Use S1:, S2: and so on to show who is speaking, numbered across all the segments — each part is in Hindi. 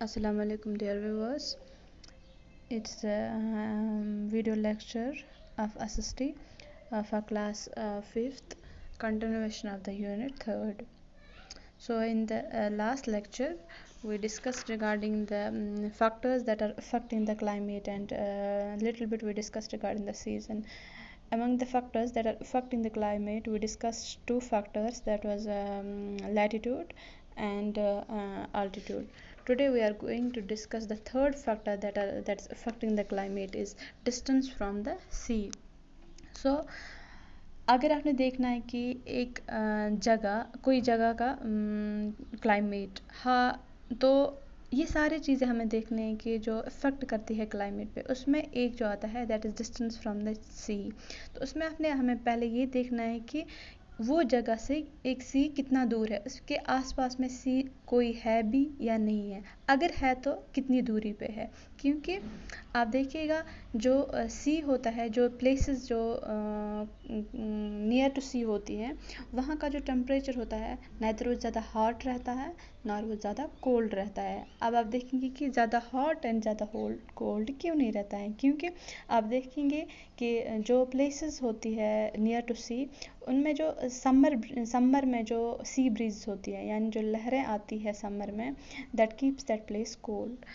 S1: Assalamu alaikum dear viewers. It's a video lecture of SST for class 5th, continuation of the unit 3rd. So in the last lecture we discussed regarding the factors that are affecting the climate, and little bit we discussed regarding the season. Among the factors that are affecting the climate, we discussed two factors, that was latitude and altitude. Today we are going to discuss the third factor that's affecting the climate, is distance from the sea. So अगर आपने देखना है कि एक कोई जगह का क्लाइमेट, हाँ, तो ये सारी चीज़ें हमें देखने हैं कि जो इफ़ेक्ट करती है क्लाइमेट पे, उसमें एक जो आता है that is distance from the sea. तो उसमें हमें पहले ये देखना है कि वो जगह से एक सी कितना दूर है, उसके आसपास में सी कोई है भी या नहीं है, अगर है तो कितनी दूरी पे है। क्योंकि आप देखिएगा जो सी होता है, जो प्लेसेस जो नियर टू सी होती हैं, वहाँ का जो टेम्परेचर होता है नाइदर वो ज़्यादा हॉट रहता है ना वो ज़्यादा कोल्ड रहता है। अब आप देखेंगे कि ज़्यादा हॉट एंड ज़्यादा कोल्ड क्यों नहीं रहता है, क्योंकि आप देखेंगे कि जो प्लेसेस होती है नियर टू सी, उनमें जो समर में जो सी ब्रीज होती है, यानी जो लहरें आती है समर में, that keeps that place cold.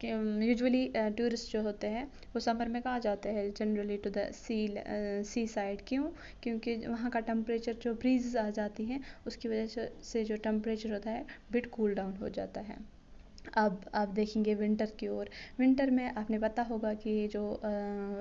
S1: Usually tourist जो होते हैं वो समर में कहाँ जाते हैं, generally to the seaside. क्यों? क्योंकि वहाँ का टेम्परेचर, जो ब्रीज आ जाती हैं उसकी वजह से जो टेम्परेचर होता है बिट कूल डाउन हो जाता है। अब आप देखेंगे विंटर की ओर, विंटर में आपने पता होगा कि जो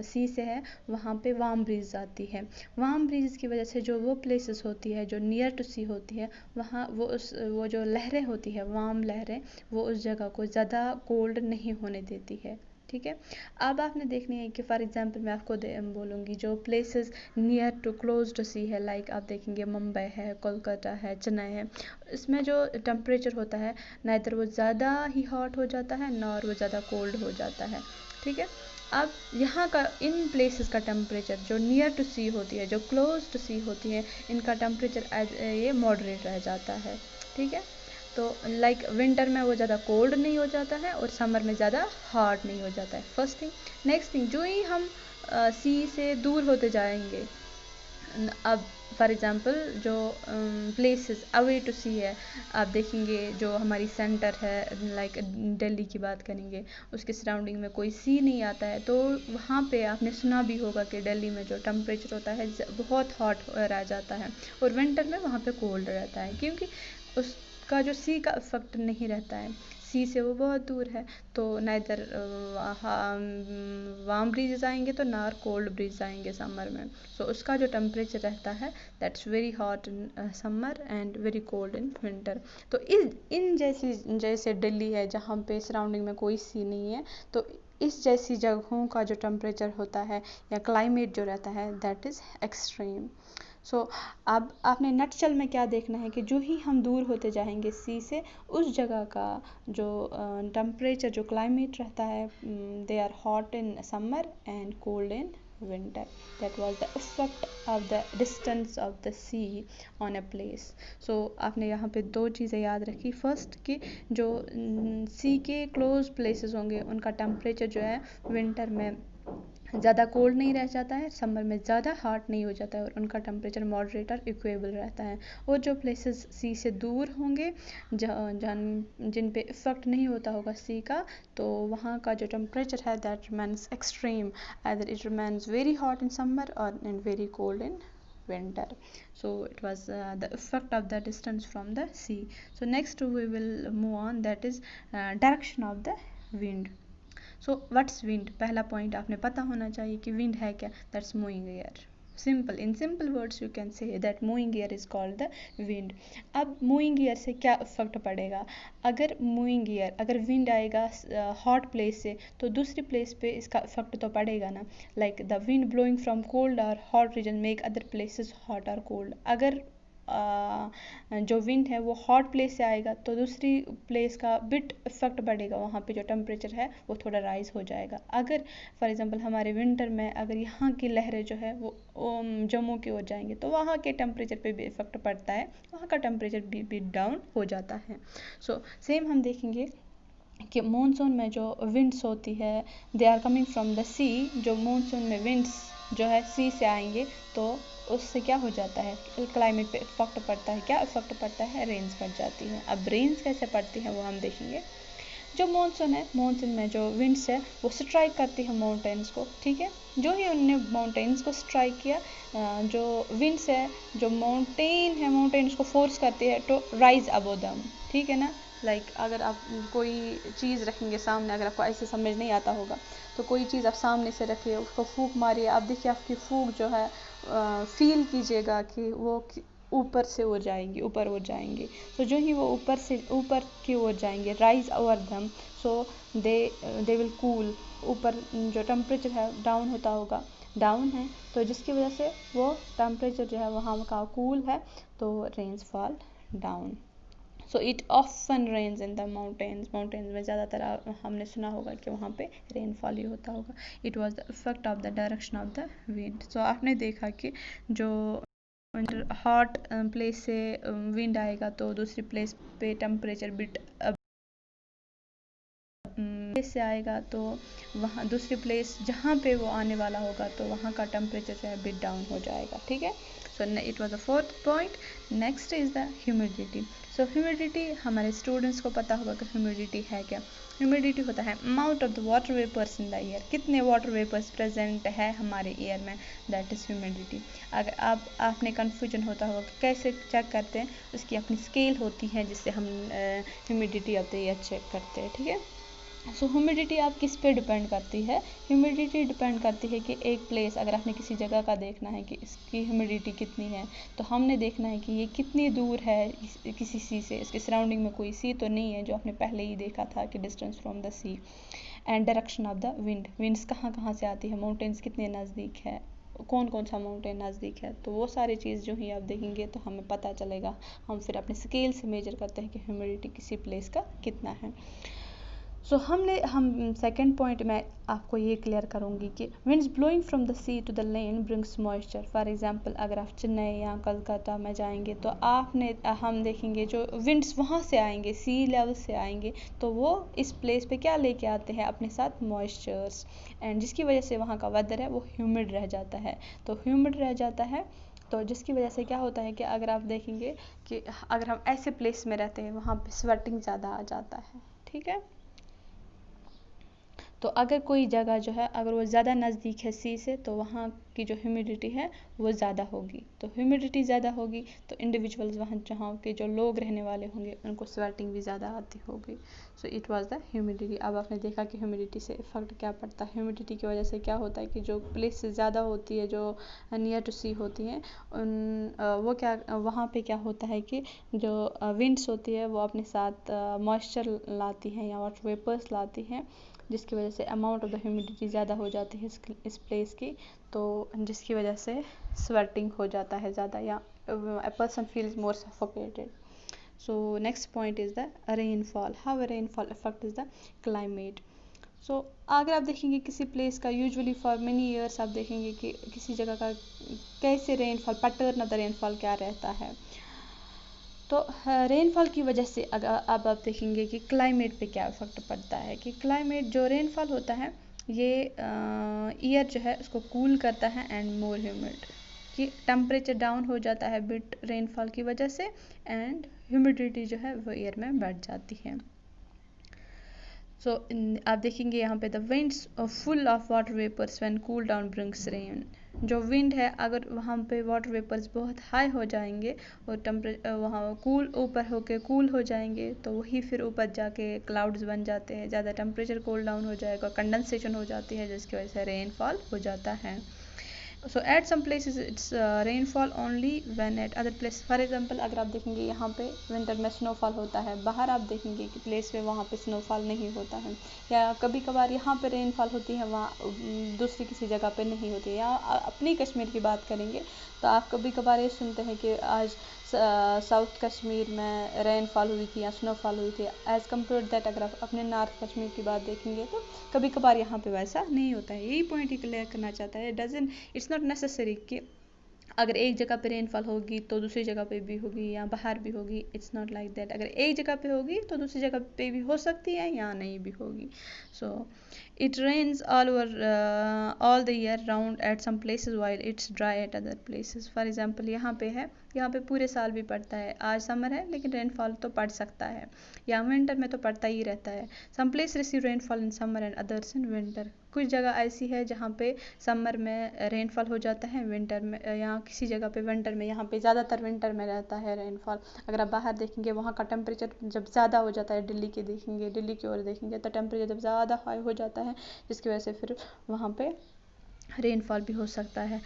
S1: सी से है वहाँ पे वार्म ब्रीज आती है। वार्म ब्रीज की वजह से जो वो प्लेसेस होती है जो नियर टू सी होती है, वहाँ वो जो लहरें होती है, वार्म लहरें, वो उस जगह को ज़्यादा कोल्ड नहीं होने देती है। ठीक है। अब आपने देखनी है कि फॉर एग्जांपल मैं आपको बोलूँगी जो places near to close to sea है, लाइक आप देखेंगे मुंबई है, कोलकाता है, चेन्नई है, इसमें जो टेम्परेचर होता है नाइदर वो ज़्यादा ही हॉट हो जाता है ना और वो ज़्यादा कोल्ड हो जाता है। ठीक है। अब यहाँ का इन प्लेसेस का टेम्परेचर जो नियर टू सी होती है, जो क्लोज टू सी होती है, इनका टेम्परेचर ये मॉडरेट रह जाता है। ठीक है। तो लाइक विंटर में वो ज़्यादा कोल्ड नहीं हो जाता है और समर में ज़्यादा हॉट नहीं हो जाता है, फर्स्ट थिंग। नेक्स्ट थिंग, जो ही हम सी से दूर होते जाएंगे, अब फॉर एग्ज़ाम्पल जो प्लेसेस अवे टू सी है, आप देखेंगे जो हमारी सेंटर है, लाइक दिल्ली की बात करेंगे, उसके सराउंडिंग में कोई सी नहीं आता है, तो वहाँ पे आपने सुना भी होगा कि दिल्ली में जो टेम्परेचर होता है बहुत हॉट रह जाता है और विंटर में वहाँ पे कोल्ड रहता है, क्योंकि उसका जो सी का इफेक्ट नहीं रहता है, सी से वो बहुत दूर है। तो नाइदर वार्म ब्रीजेस आएंगे तो ना कोल्ड ब्रीज आएंगे समर में। सो उसका जो टेम्परेचर रहता है that's very hot in summer and very cold in winter. तो इन जैसे दिल्ली है जहाँ पे सराउंडिंग में कोई सी नहीं है, तो इस जैसी जगहों का जो टेम्परेचर होता है या क्लाइमेट जो रहता है दैट इज़ एक्सट्रीम। सो अब आपने नटशल में क्या देखना है कि जो ही हम दूर होते जाएंगे सी से, उस जगह का जो टेम्परेचर, जो क्लाइमेट रहता है, they are hot in summer and cold in winter. That was the effect of the distance of the sea on a place. So आपने यहाँ पे दो चीज़ें याद रखी, फर्स्ट कि जो सी के क्लोज प्लेसेस होंगे उनका टेम्परेचर जो है विंटर में ज़्यादा कोल्ड नहीं रह जाता है, समर में ज़्यादा हॉट नहीं हो जाता है और उनका टेम्परेचर मॉडरेट और इक्वेबल रहता है। और जो प्लेसेस सी से दूर होंगे, जिन पे इफ़ेक्ट नहीं होता होगा सी का, तो वहाँ का जो टेम्परेचर है that remains extreme, either it remains very hot in summer or and very cold in winter. So it was the effect of the distance from the sea. So next we will move on, that is direction of the wind. So what's wind, पहला पॉइंट आपने पता होना चाहिए कि विंड है क्या, that's moving air. Simple, in simple words you can say that moving air is called the wind. अब मूविंग एयर से क्या इफेक्ट पड़ेगा, अगर विंड आएगा हॉट प्लेस से तो दूसरी प्लेस पे इसका इफेक्ट तो पड़ेगा ना। Like the wind blowing from cold और hot region make other places hot और कोल्ड। अगर जो विंड है वो हॉट प्लेस से आएगा तो दूसरी प्लेस का बिट इफेक्ट बढ़ेगा, वहाँ पे जो टेम्परेचर है वो थोड़ा राइज हो जाएगा। अगर फॉर एग्जांपल हमारे विंटर में अगर यहाँ की लहरें जो है वो जम्मू की ओर जाएंगे तो वहाँ के टेम्परेचर पे भी इफेक्ट पड़ता है, वहाँ का टेम्परेचर भी डाउन हो जाता है। सो सेम हम देखेंगे कि मानसून में जो विंड्स होती है they are coming from the sea, जो मानसून में विंड्स जो है सी से आएंगे तो उससे क्या हो जाता है, क्लाइमेट पे इफेक्ट पड़ता है। क्या इफेक्ट पड़ता है, रेन्स पड़ जाती हैं। अब रेन्स कैसे पड़ती हैं वो हम देखेंगे। जो मानसून है, मानसून में जो विंड्स है वो स्ट्राइक करती है माउंटेन्स को, ठीक है। जो ही उनने माउंटेन्स को स्ट्राइक किया, जो विंड्स है, जो माउंटेन है, माउंटेन्स को फोर्स करती है टू राइज अबव देम, ठीक है ना। लाइक अगर आप कोई चीज़ रखेंगे सामने, अगर आपको ऐसे समझ नहीं आता होगा तो कोई चीज़ आप सामने से रखिए, उसको फूंक मारिए, आप देखिए आपकी फूंक जो है फील कीजिएगा कि वो ऊपर से उड़ जाएंगी, ऊपर उड़ जाएंगी। तो जो ही वो ऊपर से ऊपर की ओर जाएंगे, rise over them, so they will cool. ऊपर जो टेम्परेचर है डाउन होता होगा, डाउन है, तो जिसकी वजह से वो टेम्परेचर जो है वहाँ का कूल है, तो rains fall down. So it often rains in the mountains, mountains में ज़्यादातर हमने सुना होगा कि वहाँ पे रेनफॉल ही होता होगा। It was the effect of the direction of the wind. So आपने देखा कि जो हॉट प्लेस से विंड आएगा तो दूसरी प्लेस पे टेम्परेचर बिट प्लेस से आएगा तो वहाँ दूसरी प्लेस जहाँ पे वो आने वाला होगा तो वहाँ का टेम्परेचर जो है बिट डाउन हो जाएगा, ठीक है। So it was the fourth point. Next is the humidity. So humidity हमारे स्टूडेंट्स को पता होगा कि ह्यूमिडिटी है क्या। ह्यूमिडिटी होता है amount of the water vapours in the air, कितने वाटर वेपर्स प्रेजेंट है हमारे एयर में, दैट इज़ ह्यूमिडिटी। अगर आपने कन्फ्यूजन होता होगा कि कैसे चेक करते हैं, उसकी अपनी स्केल होती है जिससे हम humidity of the air check करते हैं, ठीक है। सो ह्यूमिडिटी आप किस पे डिपेंड करती है, ह्यूमिडिटी डिपेंड करती है कि एक प्लेस, अगर आपने किसी जगह का देखना है कि इसकी ह्यूमिडिटी कितनी है, तो हमने देखना है कि ये कितनी दूर है किसी सी से, इसके सराउंडिंग में कोई सी तो नहीं है, जो आपने पहले ही देखा था कि distance from the sea. And direction of the wind, winds कहाँ कहाँ से आती है, माउंटेन्स कितने नज़दीक है, कौन कौन सा माउंटेन नज़दीक है, तो वो सारी चीज़ जो ही आप देखेंगे तो हमें पता चलेगा। हम फिर अपने स्केल से मेजर करते हैं कि ह्यूमिडिटी किसी प्लेस का कितना है। सो हम सेकेंड पॉइंट में आपको ये क्लियर करूँगी कि winds blowing from the sea to the land brings moisture. For example अगर आप चेन्नई या कलकत्ता में जाएंगे तो हम देखेंगे जो विंड्स वहाँ से आएंगे, सी लेवल से आएंगे, तो वो इस प्लेस पे क्या लेके आते हैं अपने साथ, मॉइस्चर्स, एंड जिसकी वजह से वहाँ का वेदर है वो ह्यूमिड रह जाता है। तो ह्यूमिड रह जाता है तो जिसकी वजह से क्या होता है कि अगर आप देखेंगे कि अगर हम ऐसे प्लेस में रहते हैं वहाँ पे स्वेटिंग ज़्यादा आ जाता है, ठीक है। तो अगर कोई जगह जो है अगर वो ज़्यादा नज़दीक है सी से तो वहाँ की जो ह्यूमिडिटी है वो ज़्यादा होगी, तो ह्यूमिडिटी ज़्यादा होगी तो इंडिविजुअल्स वहाँ जहाँ के जो लोग रहने वाले होंगे उनको स्वेटिंग भी ज़्यादा आती होगी। So it was the humidity. अब आपने देखा कि ह्यूमिडिटी से इफेक्ट क्या पड़ता है। ह्यूमिडिटी की वजह से क्या होता है कि जो प्लेस ज़्यादा होती है, जो नियर टू सी होती हैं, वो क्या वहाँ पे क्या होता है कि जो विंड्स होती है वो अपने साथ मॉइस्चर लाती हैं या वाटर वेपर्स लाती हैं, जिसकी वजह से अमाउंट ऑफ द ह्यूमिडिटी ज़्यादा हो जाती है इस प्लेस की, तो जिसकी वजह से स्वेटिंग हो जाता है ज़्यादा या a person feels more suffocated. So next point is the rainfall. How rainfall affect is the climate. So अगर आप देखेंगे किसी प्लेस का यूजुअली फॉर मेनी ईयर्स आप देखेंगे कि किसी जगह का कैसे rainfall, pattern of the rainfall क्या रहता है। तो रेनफॉल की वजह से अगर अब आप देखेंगे कि क्लाइमेट पे क्या इफेक्ट पड़ता है, कि क्लाइमेट जो रेनफॉल होता है ये ईयर जो है उसको कूल करता है एंड मोर ह्यूमिड, कि टेम्परेचर डाउन हो जाता है बिट रेनफॉल की वजह से, एंड ह्यूमिडिटी जो है वो ईयर में बढ़ जाती है। सो आप देखेंगे यहाँ पे the winds full of water vapours when cool down brings rain. जो विंड है अगर वहाँ पे वाटर वेपर्स बहुत हाई हो जाएंगे और टेम्परेचर वहाँ कूल ऊपर होके कूल हो जाएंगे तो वही फिर ऊपर जाके क्लाउड्स बन जाते हैं, ज़्यादा टेम्परेचर कूल डाउन हो जाएगा, कंडेंसेशन हो जाती है जिसकी वजह से रेनफॉल हो जाता है। So at some places it's rainfall only when at other place, for example अगर आप देखेंगे यहाँ पे विंटर में स्नोफॉल होता है, बाहर आप देखेंगे कि प्लेस पे वहाँ पे स्नोफॉल नहीं होता है, या कभी कभार यहाँ पे रेनफॉल होती है वहाँ दूसरी किसी जगह पे नहीं होती है। या अपनी कश्मीर की बात करेंगे तो आप कभी कभार ये सुनते हैं कि आज साउथ कश्मीर में रेनफॉल हुई थी या स्नोफॉल हुई थी, एज़ कम्पेयर दैट अगर आप अपने नॉर्थ कश्मीर की बात देखेंगे तो कभी कभार यहाँ पे वैसा नहीं होता है। यही पॉइंट ही क्लियर करना चाहता है। डजन इट्स नॉट नेसेसरी कि अगर एक जगह पे रेनफॉल होगी तो दूसरी जगह पे भी होगी या बाहर भी होगी, इट्स नॉट लाइक दैट। अगर एक जगह पे होगी तो दूसरी जगह पे भी हो सकती है या नहीं भी होगी। So it rains all over all the year round at some places while it's dry at other places. For example यहाँ पे है, यहाँ पे पूरे साल भी पड़ता है। आज समर है लेकिन रेनफॉल तो पड़ सकता है, या विंटर में तो पड़ता ही रहता है। Some place receive rainfall in summer and others in winter. कुछ जगह ऐसी है जहाँ पे समर में रेनफॉल हो जाता है, विंटर में या किसी जगह पे विंटर में, यहाँ पे ज़्यादातर विंटर में रहता है रेनफॉल। अगर आप बाहर देखेंगे वहाँ का टेम्परेचर जब ज़्यादा हो जाता है, दिल्ली के देखेंगे, दिल्ली की ओर देखेंगे तो टेम्परेचर जब ज़्यादा हाई हो जाता है, जिसकी वजह से फिर वहाँ पे रेनफॉल भी हो सकता है।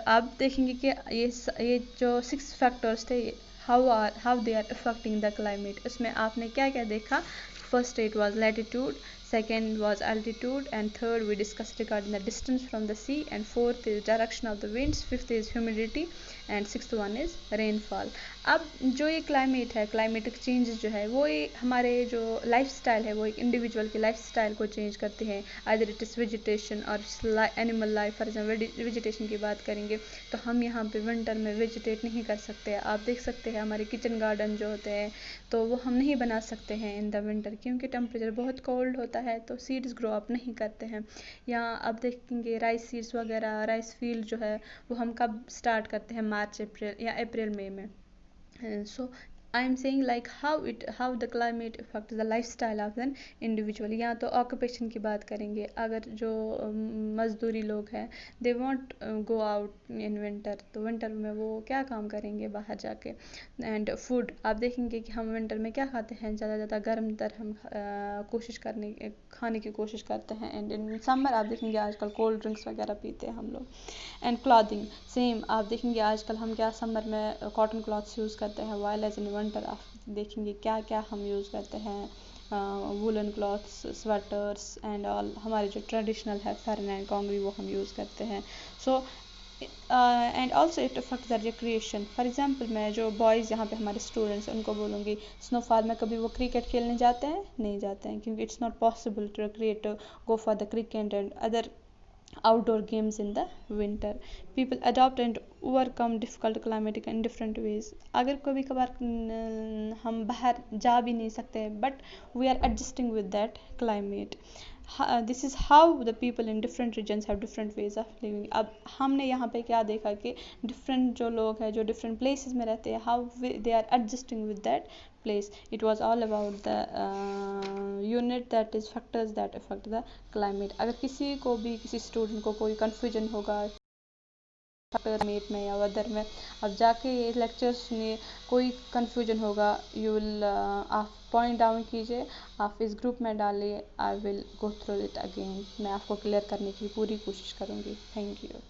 S1: आप देखेंगे कि ये जो 6 फैक्टर्स थे, how they are affecting the climate, इसमें आपने क्या क्या देखा। First it was latitude, second was altitude, and third we discussed regarding the distance from the sea, and fourth is direction of the winds, fifth is humidity, and sixth one is rainfall। अब जो ये क्लाइमेट है, क्लाइमेटिक चेंजेस जो है वो ये हमारे जो लाइफ स्टाइल है वो एक इंडिविजुअल की लाइफ स्टाइल को चेंज करते हैं। आइदर इट इज़ वेजिटेशन और animal life. For example vegetation की बात करेंगे तो हम यहाँ पे विंटर में वेजिटेट नहीं कर सकते। आप देख सकते हैं हमारे किचन गार्डन जो होते हैं तो वो हम नहीं बना सकते हैं इन द विंटर, क्योंकि टेम्परेचर बहुत कोल्ड होता है तो सीड्स ग्रो अप नहीं करते हैं। या आप देखेंगे राइस सीड्स वगैरह, राइस फील्ड जो है वो हम कब स्टार्ट करते हैं, मार्च अप्रैल या अप्रैल मई में। So I am saying like how the climate affects the lifestyle of an individual। या तो ऑक्यूपेशन की बात करेंगे, अगर जो मजदूरी लोग हैं they want go out in winter, तो विंटर में वो क्या काम करेंगे बाहर जाके। एंड फूड आप देखेंगे कि हम विंटर में क्या खाते हैं, ज़्यादा गर्म तर हम खाने की कोशिश करते हैं। एंड इन समर आप देखेंगे आजकल कोल्ड ड्रिंक्स वगैरह पीते हैं हम लोग। एंड क्लॉथिंग सेम, आप देखेंगे आजकल हम क्या समर में कॉटन क्लॉथ्स यूज़ करते हैं, वाइल एज इन विंटर आप देखेंगे क्या क्या हम यूज़ करते हैं, woollen clothes, sweaters and all. हमारे जो ट्रेडिशनल है फेरन एंड कॉन्ग्री वो हम यूज़ करते हैं। So and also it affect the recreation. For example मैं जो बॉयज़ यहाँ पे हमारे स्टूडेंट्स हैं उनको बोलूँगी स्नोफॉल में कभी वो क्रिकेट खेलने जाते हैं, नहीं जाते हैं, क्योंकि it's not possible to recreate go for the cricket and other outdoor games in the winter। People adopt and overcome difficult climatic in different ways। अगर कभी कभार हम बाहर जा भी नहीं सकते but we are adjusting with that climate। This is how the people in different regions have different ways of living. अब हमने यहाँ पे क्या देखा कि डिफरेंट जो लोग हैं जो डिफरेंट प्लेसेस में रहते हैं, how they are adjusting with that place। It was all about the unit that is factors that affect the climate। अगर किसी को भी किसी स्टूडेंट को कोई कन्फ्यूजन होगा क्लाइमेट में या वेदर में, अब जाके ये लेक्चर सुनिए, कोई कन्फ्यूजन होगा यू विल आप पॉइंट डाउन कीजिए, आप इस ग्रुप में डालिए, I will go through it again. मैं आपको क्लियर करने की पूरी कोशिश करूँगी। Thank you.